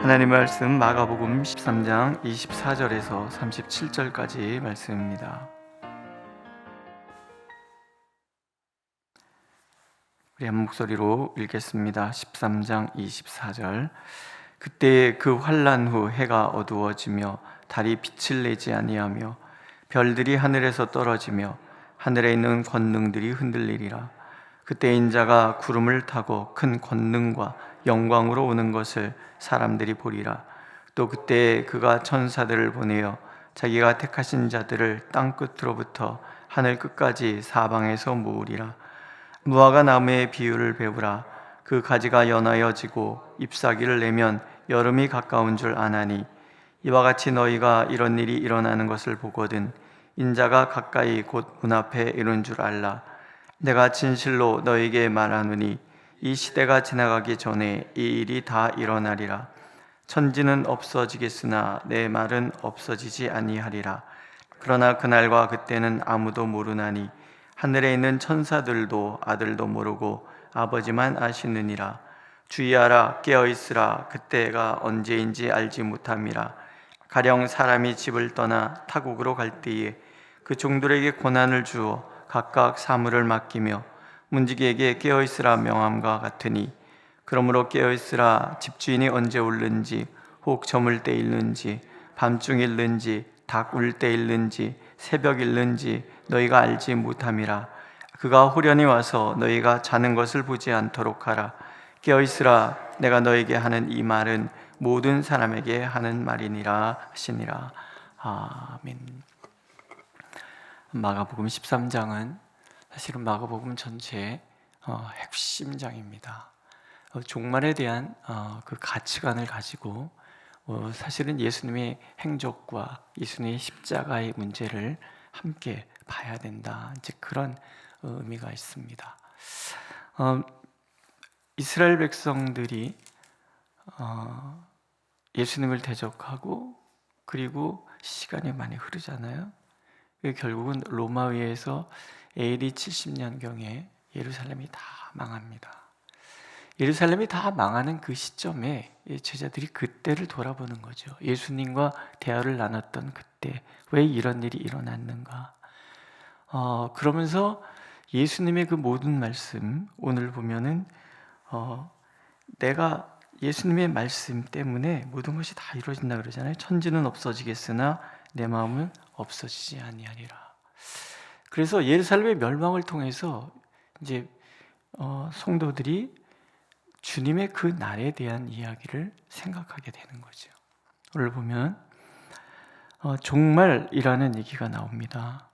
하나님 말씀 마가복음 13장 24절에서 37절까지 말씀입니다. 우리 한 목소리로 읽겠습니다. 13장 24절. 그때 그 환난 후 해가 어두워지며 달이 빛을 내지 아니하며 별들이 하늘에서 떨어지며 하늘에 있는 권능들이 흔들리리라. 그때 인자가 구름을 타고 큰 권능과 영광으로 오는 것을 사람들이 보리라. 또 그때 그가 천사들을 보내어 자기가 택하신 자들을 땅 끝으로부터 하늘 끝까지 사방에서 모으리라. 무화과 나무의 비유를 배우라. 그 가지가 연하여지고 잎사귀를 내면 여름이 가까운 줄 아나니 이와 같이 너희가 이런 일이 일어나는 것을 보거든 인자가 가까이 곧 문 앞에 이른 줄 알라. 내가 진실로 너희에게 말하노니 이 시대가 지나가기 전에 이 일이 다 일어나리라. 천지는 없어지겠으나 내 말은 없어지지 아니하리라. 그러나 그날과 그때는 아무도 모르나니 하늘에 있는 천사들도 아들도 모르고 아버지만 아시느니라. 주의하라, 깨어있으라. 그때가 언제인지 알지 못함이라. 가령 사람이 집을 떠나 타국으로 갈 때에 그 종들에게 고난을 주어 각각 사물을 맡기며 문지기에게 깨어있으라 명함과 같으니, 그러므로 깨어있으라. 집주인이 언제 올는지, 혹 저물 때 일는지, 밤중 일는지, 닭 울 때 일는지, 새벽 일는지 너희가 알지 못함이라. 그가 호련히 와서 너희가 자는 것을 보지 않도록 하라. 깨어있으라. 내가 너에게 하는 이 말은 모든 사람에게 하는 말이니라 하시니라. 아멘. 마가복음 13장은 사실은 마가복음 전체의 핵심장입니다. 종말에 대한 그 가치관을 가지고 사실은 예수님의 행적과 예수님의 십자가의 문제를 함께 봐야 된다, 이제 그런 의미가 있습니다. 이스라엘 백성들이 예수님을 대적하고 그리고 시간이 많이 흐르잖아요. 결국은 로마 위에서 AD 70년경에 예루살렘이 다 망합니다. 예루살렘이 다 망하는 그 시점에 제자들이 그때를 돌아보는 거죠. 예수님과 대화를 나눴던 그때 왜 이런 일이 일어났는가. 그러면서 예수님의 그 모든 말씀, 오늘 보면은 내가 예수님의 말씀 때문에 모든 것이 다 이루어진다 그러잖아요. 천지는 없어지겠으나 내 마음은 없어지지 아니하리라. 그래서 예루살렘의 멸망을 통해서 이제 성도들이 주님의 그 날에 대한 이야기를 생각하게 되는 거죠. 오늘 보면 종말이라는 얘기가 나옵니다.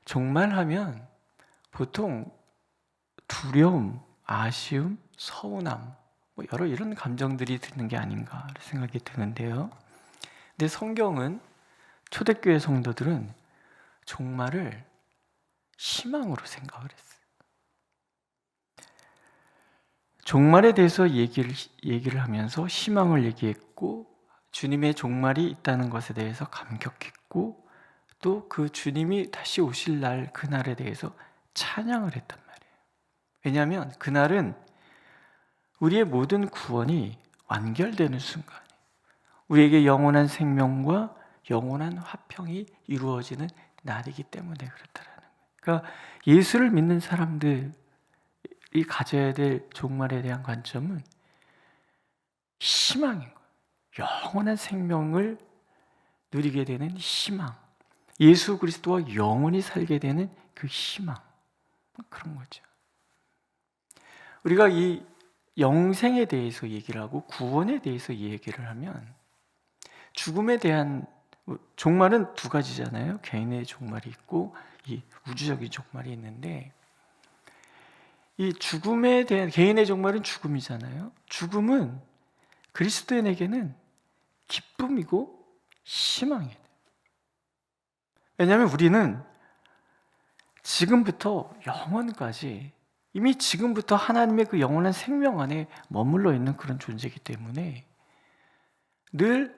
종말하면 보통 두려움, 아쉬움, 서운함, 여러 이런 감정들이 드는 게 아닌가 생각이 드는데요. 근데 성경은, 초대교회 성도들은 종말을 희망으로 생각을 했어요. 종말에 대해서 얘기를 하면서 희망을 얘기했고, 주님의 종말이 있다는 것에 대해서 감격했고, 또 그 주님이 다시 오실 날, 그날에 대해서 찬양을 했단 말이에요. 왜냐하면 그날은 우리의 모든 구원이 완결되는 순간이에요. 우리에게 영원한 생명과 영원한 화평이 이루어지는 날이기 때문에 그렇다라는 거예요. 그러니까 예수를 믿는 사람들이 가져야 될 종말에 대한 관점은 희망인 거예요. 영원한 생명을 누리게 되는 희망, 예수 그리스도와 영원히 살게 되는 그 희망, 그런 거죠. 우리가 이 영생에 대해서 얘기를 하고 구원에 대해서 얘기를 하면, 죽음에 대한 종말은 두 가지잖아요. 개인의 종말이 있고 이 우주적인 종말이 있는데, 이 죽음에 대한 개인의 종말은 죽음이잖아요. 죽음은 그리스도인에게는 기쁨이고 희망이에요. 왜냐하면 우리는 지금부터 영원까지 이미 지금부터 하나님의 그 영원한 생명 안에 머물러 있는 그런 존재이기 때문에 늘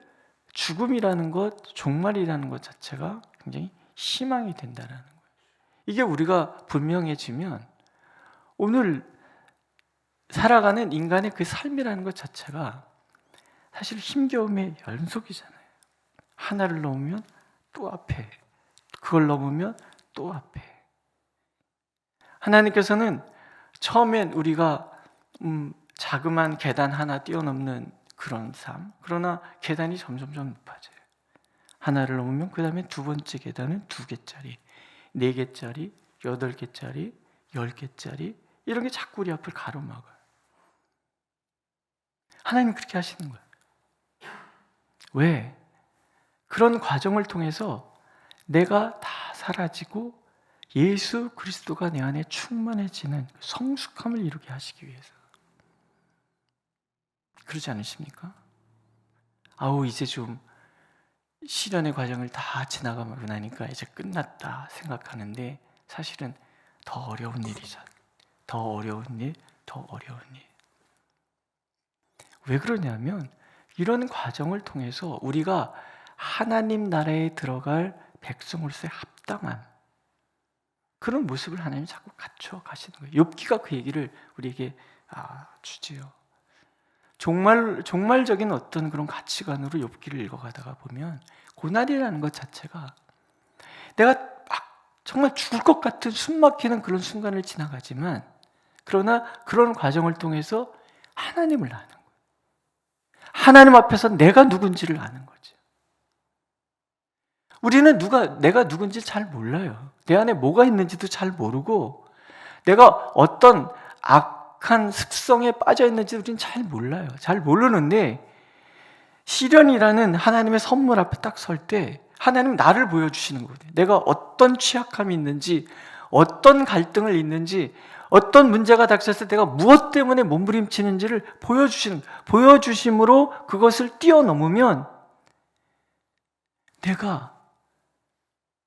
죽음이라는 것, 종말이라는 것 자체가 굉장히 희망이 된다는 거예요. 이게 우리가 분명해지면 오늘 살아가는 인간의 그 삶이라는 것 자체가 사실 힘겨움의 연속이잖아요. 하나를 넘으면 또 앞에, 그걸 넘으면 또 앞에. 하나님께서는 처음엔 우리가 자그마한 계단 하나 뛰어넘는 그런 삶, 그러나 계단이 점점점 높아져요. 하나를 넘으면 그 다음에 두 번째 계단은 2개짜리, 4개짜리, 8개짜리, 10개짜리, 이런 게 자꾸 우리 앞을 가로막아요. 하나님은 그렇게 하시는 거예요. 왜? 그런 과정을 통해서 내가 다 사라지고 예수 그리스도가 내 안에 충만해지는 성숙함을 이루게 하시기 위해서. 그러지 않으십니까? 아우, 이제 좀 시련의 과정을 다 지나가고 나니까 이제 끝났다 생각하는데 사실은 더 어려운 일이죠. 더 어려운 일, 더 어려운 일. 왜 그러냐면 이런 과정을 통해서 우리가 하나님 나라에 들어갈 백성으로서의 합당한 그런 모습을 하나님이 자꾸 갖춰 가시는 거예요. 욥기가 그 얘기를 우리에게 주지요. 종말적인 어떤 그런 가치관으로 욥기를 읽어가다가 보면 고난이라는 것 자체가 내가 정말 죽을 것 같은 숨 막히는 그런 순간을 지나가지만 그러나 그런 과정을 통해서 하나님을 아는 거예요. 하나님 앞에서 내가 누군지를 아는 거죠. 우리는 내가 누군지 잘 몰라요. 내 안에 뭐가 있는지도 잘 모르고 내가 어떤 악한 습성에 빠져 있는지 우리는 잘 몰라요. 잘 모르는데 시련이라는 하나님의 선물 앞에 딱 설 때 하나님 나를 보여주시는 거거든요. 내가 어떤 취약함이 있는지, 어떤 갈등을 있는지, 어떤 문제가 닥쳤을 때 내가 무엇 때문에 몸부림치는지를 보여주심으로 그것을 뛰어넘으면 내가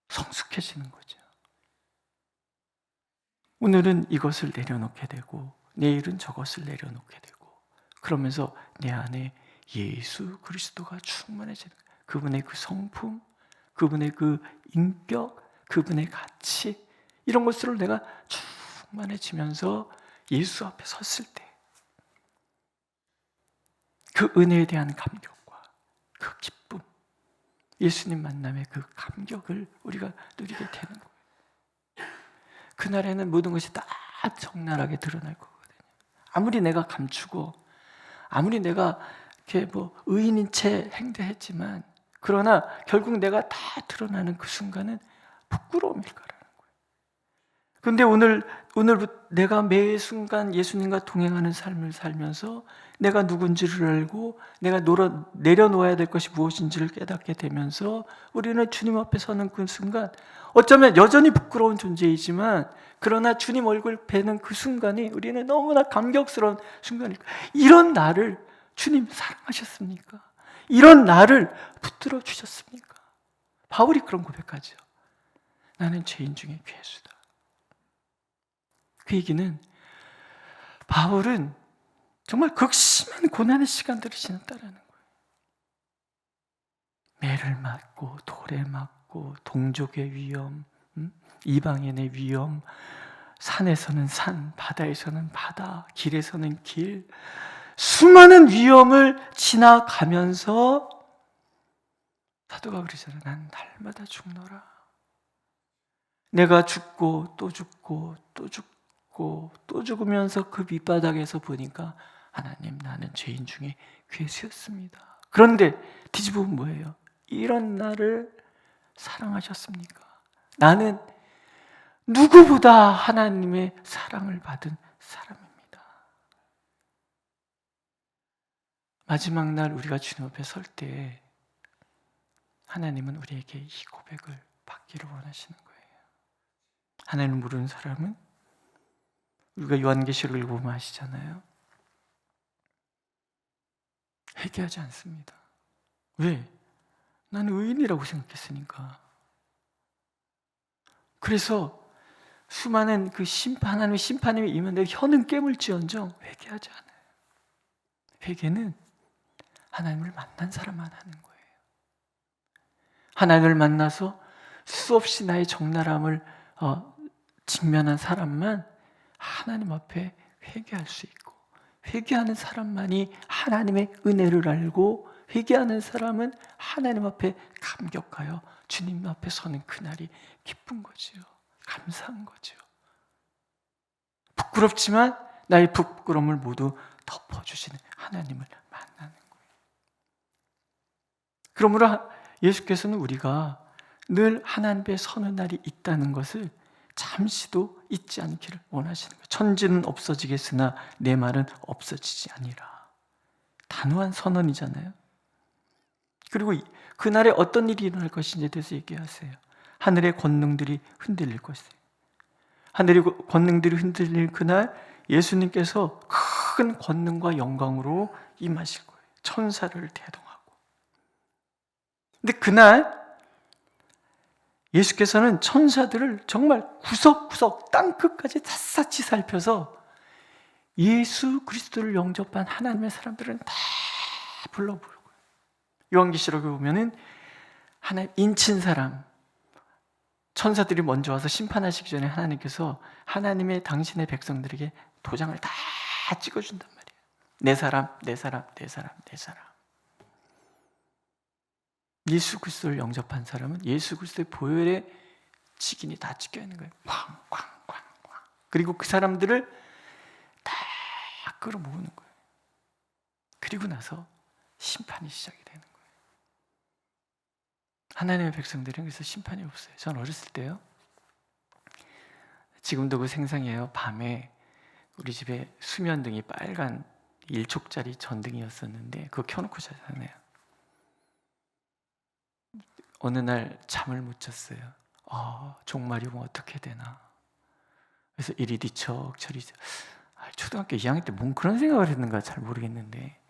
성숙해지는 거죠. 오늘은 이것을 내려놓게 되고 내일은 저것을 내려놓게 되고 그러면서 내 안에 예수 그리스도가 충만해지는 거예요. 그분의 그 성품, 그분의 그 인격, 그분의 가치 이런 것으로 내가 충만해지면서 예수 앞에 섰을 때 그 은혜에 대한 감격과 그 기쁨, 예수님 만남의 그 감격을 우리가 누리게 되는 거예요. 그날에는 모든 것이 다 적나라하게 드러날 거거든요. 아무리 내가 감추고 아무리 내가 이렇게 의인인 채 행동했지만 그러나 결국 내가 다 드러나는 그 순간은 부끄러움일 거라는 거예요. 그런데 오늘 내가 매 순간 예수님과 동행하는 삶을 살면서 내가 누군지를 알고 내가 내려놓아야 될 것이 무엇인지를 깨닫게 되면서 우리는 주님 앞에 서는 그 순간 어쩌면 여전히 부끄러운 존재이지만 그러나 주님 얼굴 뵈는 그 순간이 우리는 너무나 감격스러운 순간일 거예요. 이런 나를 주님 사랑하셨습니까? 이런 나를 붙들어 주셨습니까? 바울이 그런 고백하죠. 나는 죄인 중에 괴수다. 그 얘기는 바울은 정말 극심한 고난의 시간들을 지났다라는 거예요. 매를 맞고 돌에 맞고 동족의 위험, 이방인의 위험, 산에서는 산, 바다에서는 바다, 길에서는 길, 수많은 위험을 지나가면서 사도가 그러잖아요. 난 날마다 죽노라. 내가 죽고 또 죽고 또 죽고 또 죽으면서 그 밑바닥에서 보니까 하나님, 나는 죄인 중에 괴수였습니다. 그런데 뒤집으면 뭐예요? 이런 나를 사랑하셨습니까? 나는 누구보다 하나님의 사랑을 받은 사람입니다. 마지막 날 우리가 주님 앞에 설 때 하나님은 우리에게 이 고백을 받기를 원하시는 거예요. 하나님을 모르는 사람은 우리가 요한계시록을 읽어보면 아시잖아요. 회개하지 않습니다. 왜? 나는 의인이라고 생각했으니까. 그래서 수많은 그 하나님의 심판이 임한 내 혀는 깨물지언정 회개하지 않아요. 회개는 하나님을 만난 사람만 하는 거예요. 하나님을 만나서 수없이 나의 적나라함을 직면한 사람만 하나님 앞에 회개할 수 있고 회개하는 사람만이 하나님의 은혜를 알고, 회개하는 사람은 하나님 앞에 감격하여 주님 앞에 서는 그날이 기쁜 거지요. 감사한 거지요. 부끄럽지만 나의 부끄러움을 모두 덮어주시는 하나님을 만나는 거예요. 그러므로 예수께서는 우리가 늘 하나님 앞에 서는 날이 있다는 것을 잠시도 잊지 않기를 원하시는 거예요. 천지는 없어지겠으나 내 말은 없어지지 아니라. 단호한 선언이잖아요. 그리고 그날에 어떤 일이 일어날 것인지에 대해서 얘기하세요. 하늘의 권능들이 흔들릴 것이에요. 하늘의 권능들이 흔들릴 그날 예수님께서 큰 권능과 영광으로 임하실 거예요. 천사를 대동하고. 근데 그날 예수께서는 천사들을 정말 구석구석 땅끝까지 샅샅이 살펴서 예수 그리스도를 영접한 하나님의 사람들은 다 불러 부르고요. 요한계시록에 보면은 하나님 인친 사람, 천사들이 먼저 와서 심판하시기 전에 하나님께서 하나님의 당신의 백성들에게 도장을 다 찍어준단 말이에요. 내 사람, 내 사람, 내 사람, 내 사람. 예수 그리스도를 영접한 사람은 예수 그리스도의 보혈의 직인이 다 찍혀 있는 거예요. 쾅쾅쾅쾅. 그리고 그 사람들을 다 끌어모으는 거예요. 그리고 나서 심판이 시작이 되는 거예요. 하나님의 백성들은 그래서 심판이 없어요. 전 어렸을 때요, 지금도 그 생생해요. 밤에 우리 집에 수면등이 빨간 1촉짜리 전등이었었는데 그거 켜놓고 자잖아요. 어느 날 잠을 못 잤어요. 종말이 오면 어떻게 되나. 그래서 이리 뒤척 저리 초등학교 2학년 때 뭔 그런 생각을 했는가 잘 모르겠는데,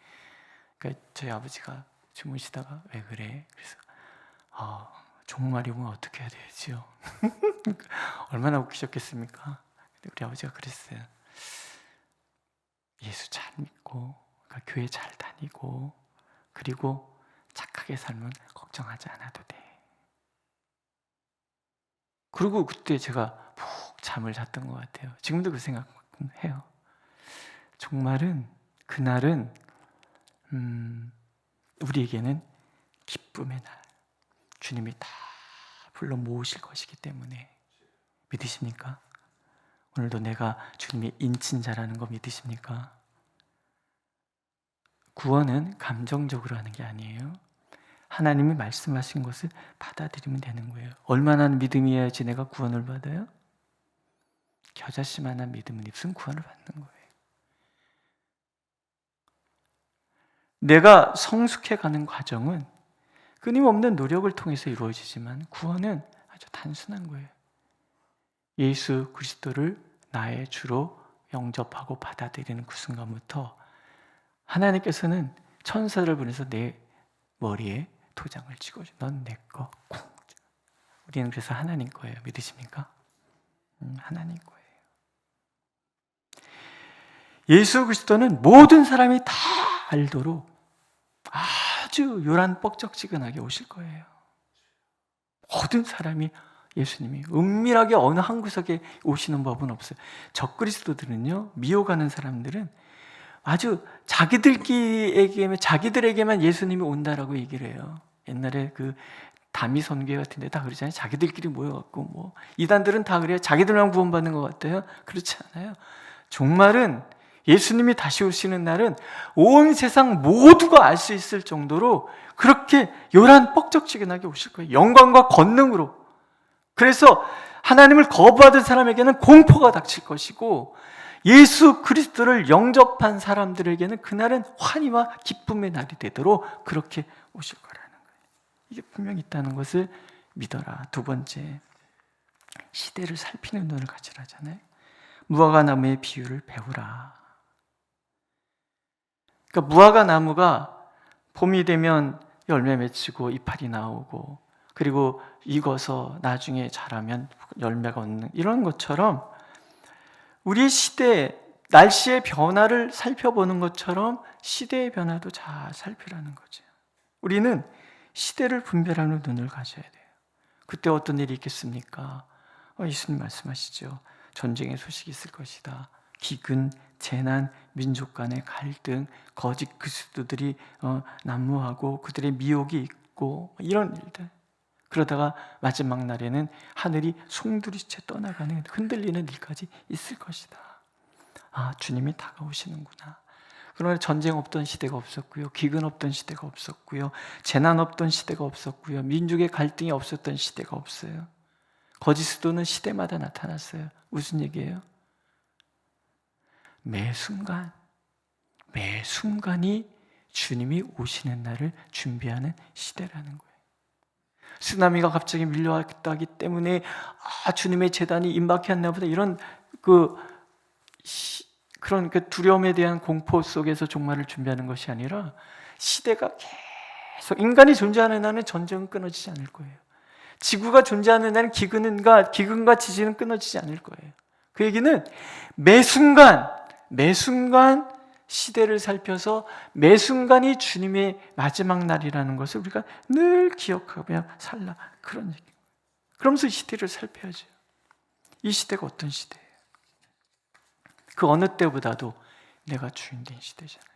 그러니까 저희 아버지가 주무시다가 왜 그래? 그래서 종말이 오면 어떻게 해야 되지요? 얼마나 웃기셨겠습니까? 근데 우리 아버지가 그랬어요. 예수 잘 믿고, 그러니까 교회 잘 다니고, 그리고 착하게 살면 걱정하지 않아도 돼. 그리고 그때 제가 푹 잠을 잤던 것 같아요. 지금도 그 생각해요. 종말은, 그날은 우리에게는 기쁨의 날, 주님이 다 불러 모으실 것이기 때문에. 믿으십니까? 오늘도 내가 주님의 인친자라는 거 믿으십니까? 구원은 감정적으로 하는 게 아니에요. 하나님이 말씀하신 것을 받아들이면 되는 거예요. 얼마나 믿음이어야지 내가 구원을 받아요? 겨자씨만한 믿음은 입순 구원을 받는 거예요. 내가 성숙해가는 과정은 끊임없는 노력을 통해서 이루어지지만 구원은 아주 단순한 거예요. 예수 그리스도를 나의 주로 영접하고 받아들이는 그 순간부터 하나님께서는 천사를 보내서 내 머리에 도장을 찍어줘. 넌 내 거. 우리는 그래서 하나님 거예요. 믿으십니까? 하나님 거예요. 예수 그리스도는 모든 사람이 다 알도록 아주 요란 뻑적지근하게 오실 거예요. 모든 사람이 예수님이 은밀하게 어느 한 구석에 오시는 법은 없어요. 적그리스도들은요, 미혹하는 사람들은 아주 자기들에게만 예수님이 온다라고 얘기를 해요. 옛날에 그 다미 선교회 같은 데 다 그러잖아요. 자기들끼리 모여갖고 이단들은 다 그래요. 자기들만 구원받는 것 같아요. 그렇지 않아요. 종말은 예수님이 다시 오시는 날은 온 세상 모두가 알 수 있을 정도로 그렇게 요란 뻑적지근하게 오실 거예요. 영광과 권능으로. 그래서 하나님을 거부하던 사람에게는 공포가 닥칠 것이고, 예수 그리스도를 영접한 사람들에게는 그날은 환희와 기쁨의 날이 되도록 그렇게 오실 거라는 거예요. 이게 분명히 있다는 것을 믿어라. 두 번째, 시대를 살피는 눈을 가지라잖아요. 무화과 나무의 비유를 배우라. 그러니까 무화과 나무가 봄이 되면 열매 맺히고 이파리 나오고, 그리고 익어서 나중에 자라면 열매가 얻는, 이런 것처럼 우리의 시대, 날씨의 변화를 살펴보는 것처럼 시대의 변화도 잘 살피라는 거죠. 우리는 시대를 분별하는 눈을 가져야 돼요. 그때 어떤 일이 있겠습니까? 예수님 말씀하시죠. 전쟁의 소식이 있을 것이다. 기근, 재난, 민족 간의 갈등, 거짓 그리스도들이 난무하고 그들의 미혹이 있고 이런 일들. 그러다가 마지막 날에는 하늘이 송두리째 떠나가는 흔들리는 일까지 있을 것이다. 주님이 다가오시는구나. 그러나 전쟁 없던 시대가 없었고요, 기근 없던 시대가 없었고요, 재난 없던 시대가 없었고요, 민족의 갈등이 없었던 시대가 없어요. 거짓 스도는 시대마다 나타났어요. 무슨 얘기예요? 매 순간이 주님이 오시는 날을 준비하는 시대라는 거예요. 쓰나미가 갑자기 밀려왔다기 때문에 주님의 재단이 임박했나 보다, 이런 그런 두려움에 대한 공포 속에서 종말을 준비하는 것이 아니라, 시대가 계속 인간이 존재하는 한은 전쟁은 끊어지지 않을 거예요. 지구가 존재하는 한은 기근과 지진은 끊어지지 않을 거예요. 그 얘기는 매 순간 시대를 살펴서 매 순간이 주님의 마지막 날이라는 것을 우리가 늘 기억하며 살라, 그런 얘기예요. 그러면서 이 시대를 살펴야죠. 이 시대가 어떤 시대예요? 그 어느 때보다도 내가 주인된 시대잖아요.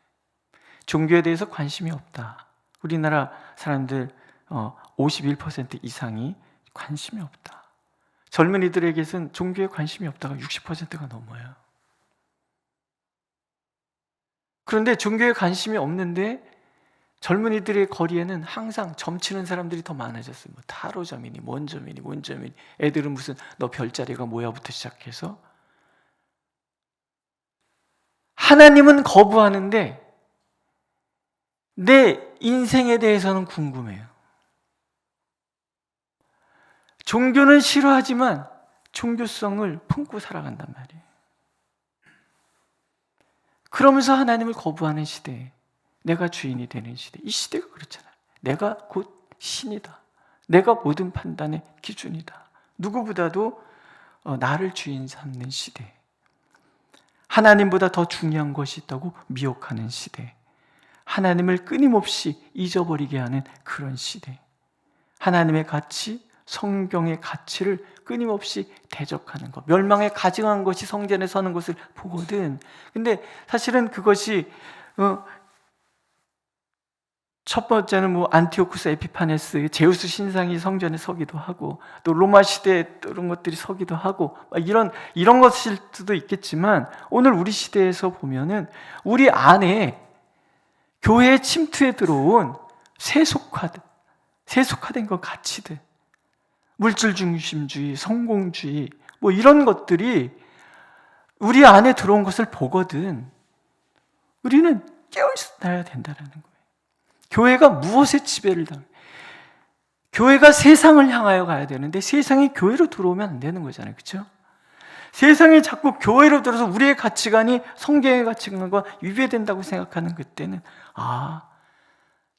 종교에 대해서 관심이 없다. 우리나라 사람들 51% 이상이 관심이 없다. 젊은이들에게는 종교에 관심이 없다가 60%가 넘어요. 그런데 종교에 관심이 없는데 젊은이들의 거리에는 항상 점치는 사람들이 더 많아졌어요. 타로점이니 뭔 점이니 애들은 무슨 너 별자리가 뭐야부터 시작해서 하나님은 거부하는데 내 인생에 대해서는 궁금해요. 종교는 싫어하지만 종교성을 품고 살아간단 말이에요. 그러면서 하나님을 거부하는 시대에 내가 주인이 되는 시대, 이 시대가 그렇잖아요. 내가 곧 신이다. 내가 모든 판단의 기준이다. 누구보다도 나를 주인 삼는 시대. 하나님보다 더 중요한 것이 있다고 미혹하는 시대. 하나님을 끊임없이 잊어버리게 하는 그런 시대. 하나님의 가치, 성경의 가치를 끊임없이 대적하는 것, 멸망에 가증한 것이 성전에 서는 것을 보거든. 근데 사실은 그것이 첫 번째는 안티오쿠스 에피파네스, 제우스 신상이 성전에 서기도 하고, 또 로마 시대에 이런 것들이 서기도 하고, 이런 것일 수도 있겠지만, 오늘 우리 시대에서 보면은 우리 안에 교회의 침투에 들어온 세속화된 것 가치들, 물질 중심주의, 성공주의, 이런 것들이 우리 안에 들어온 것을 보거든. 우리는 깨어있어야 된다는 거예요. 교회가 무엇에 지배를 당해요? 교회가 세상을 향하여 가야 되는데 세상이 교회로 들어오면 안 되는 거잖아요. 그렇죠? 세상이 자꾸 교회로 들어서 우리의 가치관이 성경의 가치관과 위배된다고 생각하는 그때는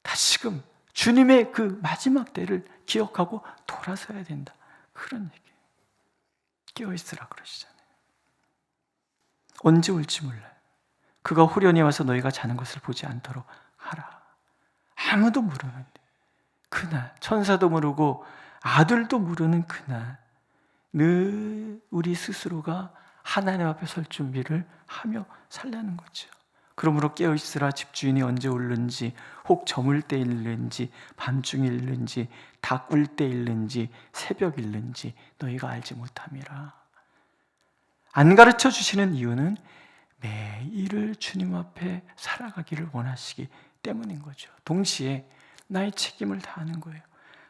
다시금 주님의 그 마지막 때를 기억하고 돌아서야 된다, 그런 얘기예요. 깨어있으라 그러시잖아요. 언제 올지 몰라요. 그가 후련히 와서 너희가 자는 것을 보지 않도록 하라. 아무도 모르는데 그날, 천사도 모르고 아들도 모르는 그날, 늘 우리 스스로가 하나님 앞에 설 준비를 하며 살라는 거죠. 그러므로 깨어있으라. 집주인이 언제 오는지, 혹 저물 때 일는지, 밤중에 일는지, 다 꿀 때 일는지, 새벽 일는지 너희가 알지 못함이라. 안 가르쳐 주시는 이유는 매일을 주님 앞에 살아가기를 원하시기 때문인 거죠. 동시에 나의 책임을 다하는 거예요.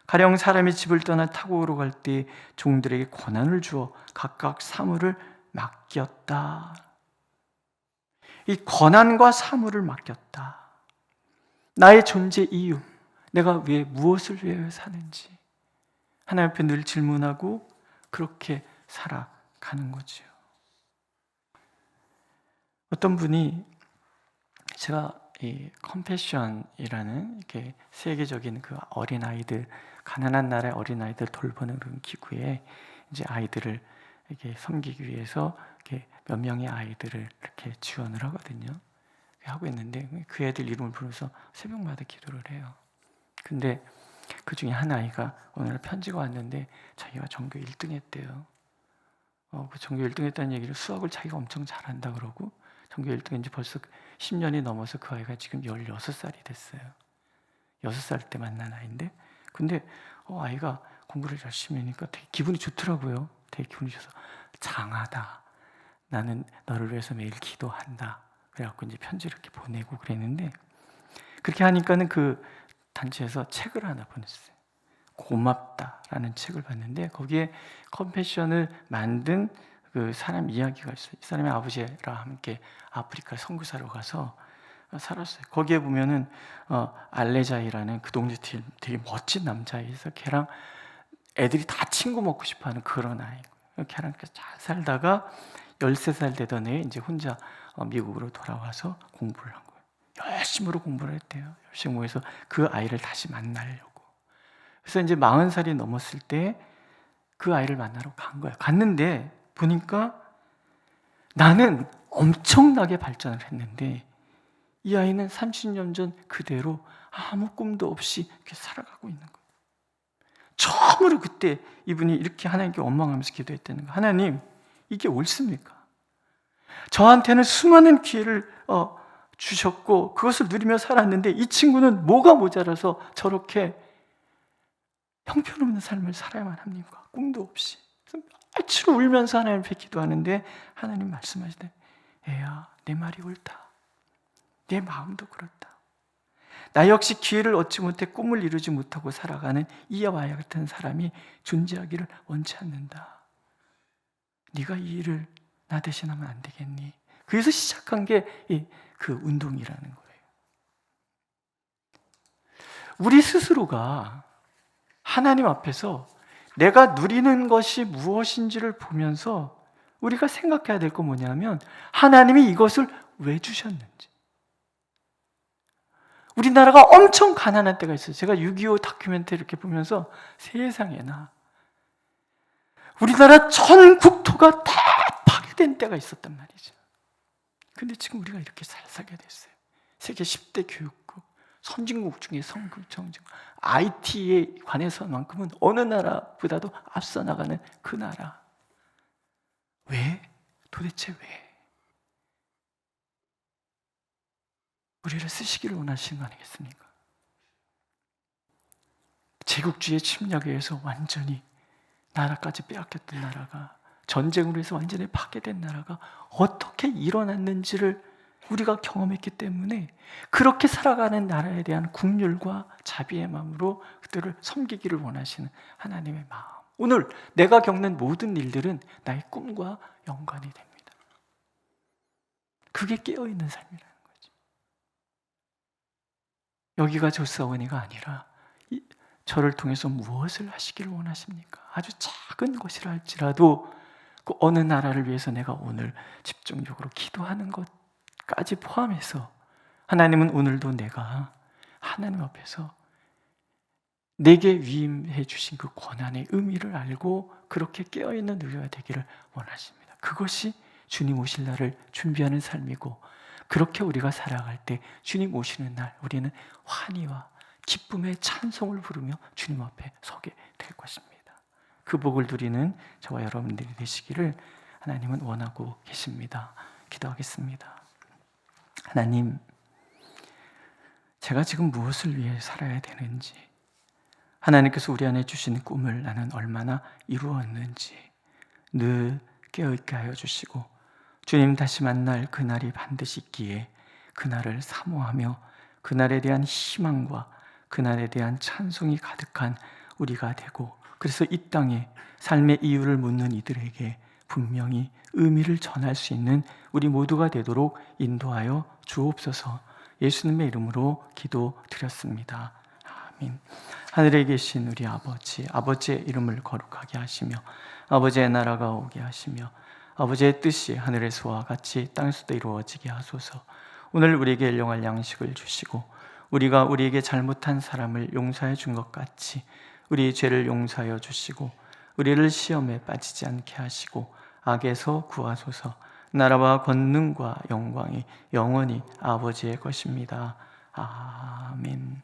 가령 사람이 집을 떠나 타국으로 갈 때 종들에게 권한을 주어 각각 사물을 맡겼다. 이 권한과 사물을 맡겼다. 나의 존재 이유, 내가 무엇을 위해 사는지 하나님 앞에 늘 질문하고 그렇게 살아가는 거죠. 어떤 분이, 제가 이 컴패션이라는 이렇게 세계적인 그 어린아이들, 가난한 나라의 어린아이들 돌보는 그런 기구에 이제 아이들을 이렇게 섬기기 위해서 이렇게 몇 명의 아이들을 이렇게 지원을 하거든요. 하고 있는데 그 애들 이름을 부르면서 새벽마다 기도를 해요. 근데 그 중에 한 아이가 어느 날 편지가 왔는데 자기가 전교 1등 했대요. 그 전교 1등 했다는 얘기를, 수학을 자기가 엄청 잘한다 그러고 전교 1등인지 벌써 10년이 넘어서 그 아이가 지금 16살이 됐어요. 6살 때 만난 아이인데, 근데 아이가 공부를 열심히 하니까 되게 기분이 좋더라고요. 되게 기분이 좋아서, 장하다, 나는 너를 위해서 매일 기도한다, 그래갖고 이제 편지를 이렇게 보내고 그랬는데, 그렇게 하니까는 그 단체에서 책을 하나 보냈어요. 고맙다라는 책을 봤는데, 거기에 컴패션을 만든 그 사람 이야기가 있어요. 이 사람의 아버지랑 함께 아프리카 선교사로 가서 살았어요. 거기에 보면은 알레자이라는 그 동네 되게 멋진 남자애에서 걔랑 애들이 다 친구 먹고 싶어하는 그런 아이고, 걔랑 잘 살다가 13살 되던 애 이제 혼자 미국으로 돌아와서 공부를 한 거예요. 열심으로 공부를 했대요. 열심히 공부해서 그 아이를 다시 만나려고. 그래서 이제 40살이 넘었을 때 그 아이를 만나러 간 거예요. 갔는데 보니까 나는 엄청나게 발전을 했는데 이 아이는 30년 전 그대로 아무 꿈도 없이 이렇게 살아가고 있는 거예요. 처음으로 그때 이분이 이렇게 하나님께 원망하면서 기도했다는 거예요. 하나님, 이게 옳습니까? 저한테는 수많은 기회를 주셨고 그것을 누리며 살았는데 이 친구는 뭐가 모자라서 저렇게 형편없는 삶을 살아야만 합니까? 꿈도 없이. 며칠 울면서 하나님 앞에 기도하는데 하나님 말씀하시되, 애야, 내 말이 옳다. 내 마음도 그렇다. 나 역시 기회를 얻지 못해 꿈을 이루지 못하고 살아가는 이와 같은 사람이 존재하기를 원치 않는다. 네가 이 일을 나 대신하면 안 되겠니? 그래서 시작한 게 그 운동이라는 거예요. 우리 스스로가 하나님 앞에서 내가 누리는 것이 무엇인지를 보면서 우리가 생각해야 될 건 뭐냐면, 하나님이 이것을 왜 주셨는지. 우리나라가 엄청 가난한 때가 있어요. 제가 6.25 다큐멘터리 이렇게 보면서 세상에나 우리나라 전 국토가 다 파괴된 때가 있었단 말이죠. 근데 지금 우리가 이렇게 잘 살게 됐어요. 세계 10대 교육국, 선진국 중에 선진국, IT에 관해서만큼은 어느 나라보다도 앞서 나가는 그 나라. 왜? 도대체 왜? 우리를 쓰시기를 원하시는 거 아니겠습니까? 제국주의 침략에 의해서 완전히 나라까지 빼앗겼던 나라가, 전쟁으로 해서 완전히 파괴된 나라가 어떻게 일어났는지를 우리가 경험했기 때문에 그렇게 살아가는 나라에 대한 국률과 자비의 마음으로 그들을 섬기기를 원하시는 하나님의 마음. 오늘 내가 겪는 모든 일들은 나의 꿈과 연관이 됩니다. 그게 깨어있는 삶이라는 거죠. 여기가 조사원이가 아니라 저를 통해서 무엇을 하시기를 원하십니까? 아주 작은 것이라 할지라도 그 어느 나라를 위해서 내가 오늘 집중적으로 기도하는 것까지 포함해서 하나님은 오늘도 내가 하나님 앞에서 내게 위임해 주신 그 권한의 의미를 알고 그렇게 깨어있는 우리가 되기를 원하십니다. 그것이 주님 오실 날을 준비하는 삶이고, 그렇게 우리가 살아갈 때 주님 오시는 날 우리는 환희와 기쁨의 찬송을 부르며 주님 앞에 서게 될 것입니다. 그 복을 누리는 저와 여러분들이 되시기를 하나님은 원하고 계십니다. 기도하겠습니다. 하나님, 제가 지금 무엇을 위해 살아야 되는지, 하나님께서 우리 안에 주신 꿈을 나는 얼마나 이루었는지 늘 깨어있게 하여 주시고, 주님 다시 만날 그날이 반드시 있기에 그날을 사모하며 그날에 대한 희망과 그날에 대한 찬송이 가득한 우리가 되고, 그래서 이 땅에 삶의 이유를 묻는 이들에게 분명히 의미를 전할 수 있는 우리 모두가 되도록 인도하여 주옵소서. 예수님의 이름으로 기도드렸습니다. 아멘. 하늘에 계신 우리 아버지, 아버지의 이름을 거룩하게 하시며 아버지의 나라가 오게 하시며 아버지의 뜻이 하늘에서와 같이 땅에서도 이루어지게 하소서. 오늘 우리에게 일용할 양식을 주시고 우리가 우리에게 잘못한 사람을 용서해 준 것 같이 우리의 죄를 용서하여 주시고 우리를 시험에 빠지지 않게 하시고 악에서 구하소서. 나라와 권능과 영광이 영원히 아버지의 것입니다. 아멘.